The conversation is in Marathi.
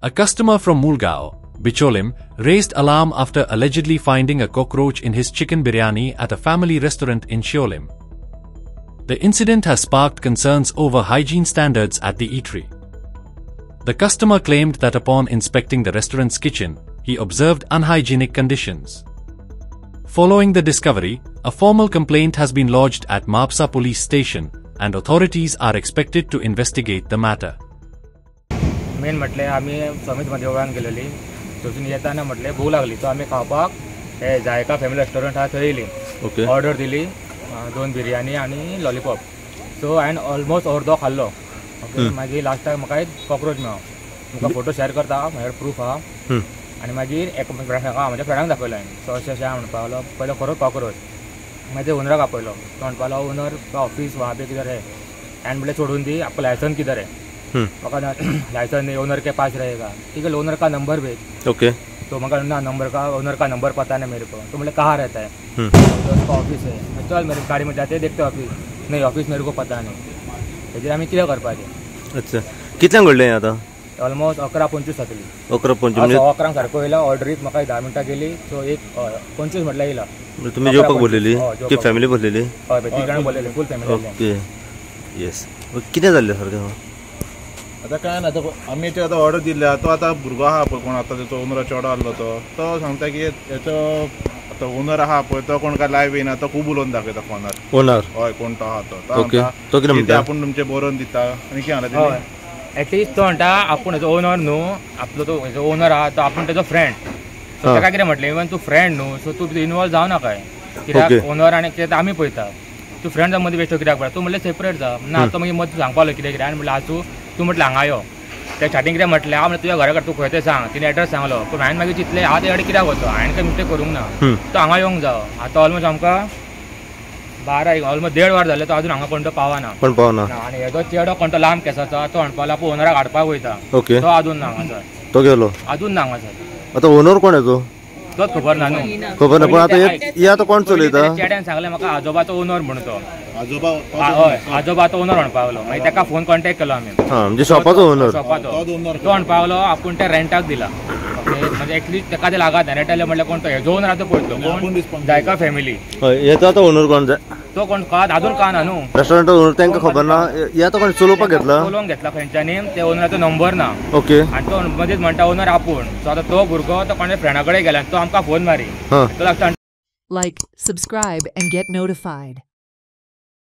A customer from Mulgao, Bicholim, raised alarm after allegedly finding a cockroach in his chicken biryani at a family restaurant in Shiolim. The incident has sparked concerns over hygiene standards at the eatery. The customer claimed that upon inspecting the restaurant's kitchen, he observed unhygienic conditions. Following the discovery, a formal complaint has been lodged at Mapsa police station, and authorities are expected to investigate the matter. Main म्हटले आम्ही समित मध्ये ओळान गेलेली थंयसून येताना म्हटले भूक लागली तो आम्ही खावपाक हे जायका फॅमिली रेस्टॉरंट हा थंय येयली ऑर्डर दिली 2 बिर्याणी आणि लॉलीपॉप सो हांवें ऑलमोस्ट अर्दो खाल्लो ओके मागीर लास्टाक म्हाका एक कॉक्रोच मेळ्ळो तुमकां फोटो शेअर करता म्हाजे प्रूफ आहा आनी मागीर एक म्हाज्या फ्रेंडाक दाखयलो हांवें सो अशें म्हणपा लागलो पयलो खरोच कॉक्रोच मागीर ओनराक आपयलो तो म्हणपा लागलो ओनर ऑफिस वहाँ पे किधर है हांवें म्हटलें सोडून दी आपको लायसन किधर है लाइसेंस नहीं ओनर के पास रहेगा ठीक है ओनर का नंबर भेज ओके तो मगर ना ओनर का नंबर पता नहीं मेरे को तो मतलब कहाँ रहता है तो उसका ऑफिस है चल मेरी गाड़ी में जाते देखते ऑफिस नहीं ऑफिस मेरे को पता नहीं तेजेर आमी कितें करपाचें अच्छा कितल्यांक घडलें आतां ऑलमोस्ट 11:25 जातली 11:25 11 सारको येयला ऑर्डरीक म्हाका 10 मिनटां गेली सो एक 25 म्हटल्यार येयला तुमी जेवपाक बोललेली की फॅमिली बोललेली हय तीन जाणां बोललेली फूल फॅमिली ओके येस कितें जाल्लें सारकें आता काय ना आम्ही ते आता ऑर्डर दिल्या तो आता भुरगो आहा पळय कोण आता त्याचो ओनर चेडो आसलो तो सांगता की हेचो आता ओनर आहा पळय तो कोण काय लायव्ह येना तो खूब उलोवन दाखयता फोनार ओनर हय कोण तो आहा तो ओके तो कितें म्हणटा आपूण तुमचे बरोवन दिता आनी कितें सांगता तेणी एटलिस्ट तो म्हणटा आपूण हेचो ओनर न्हू आपलो तो हेचो ओनर आहा तो आपूण तेचो फ्रेंड सो ताका कितें म्हटलें इवन तू फ्रेंड न्हू सो तू इनवॉल्व जावं नाकाय कित्याक ओनर आनी कितें आमी पळयता तू फ्रेंड जावन मदीं बेश्टो कित्याक पळय तूं म्हणलें सेपरेट जा ना तो मागीर मदीं सांगपा लागलो कितें आनी म्हणलें आसूं तू म्हटलें हांगा यो ते स्टार्टींग कितें म्हटलें हांव तुज्या घरा कडेन तूं खंय तें सांग तिणें एड्रेस सांगलो पूण हांवें मागीर चिंतलें हांव ते कडेन कित्याक वचो हांवें काय मिस्टेक करूंक ना तो हांगा येवंक जावो आतां ऑलमोस्ट आमकां 12 ऑलमोस्ट 1.5 वर जाले तो अजून हांगा कोण तो पावना आनी हेजो चेडो कोण तो लांब केसाचो तो म्हणपा लागलो ओनराक हाडपाक वयता तो अजून ना हांगासर तो गेलो अजून ना हांगासर आतां ओनर कोण येतो तोच खबर ना न्हू खबर ना पण आता आतां कोण चलयता चेड्यान सांगलें म्हाका आजोबाचो ओनर म्हणून तो हय आजोबाचो ओनर म्हणपा लागलो मागीर ताका फोन कॉन्टेक्ट केलो आमी म्हणजे शॉपाचो ओनर शॉपाचो तो म्हणपा लागलो आपूण ते रेंटाक दिला ओके म्हणजे एटलीस्ट ताका ते लागत रेंटाले म्हणल्यार कोण तो हेजो ओनर आतां पळयतलो कोण जायका फॅमिली येतो आतां ओनर कोण जाय तो कोण अजून कळना न्हू रेस्टॉरंट ओनर तांकां खबर ना हे आतां कोण चलोवपाक घेतला खंयच्यानी ते ओनराचो नंबर ना ओके आनी तो मदींच म्हणटा ओनर आपूण सो आतां तो भुरगो तो कोणा फ्रेंडा कडेन गेला तो आमकां फोन मारी Like, subscribe and get notified.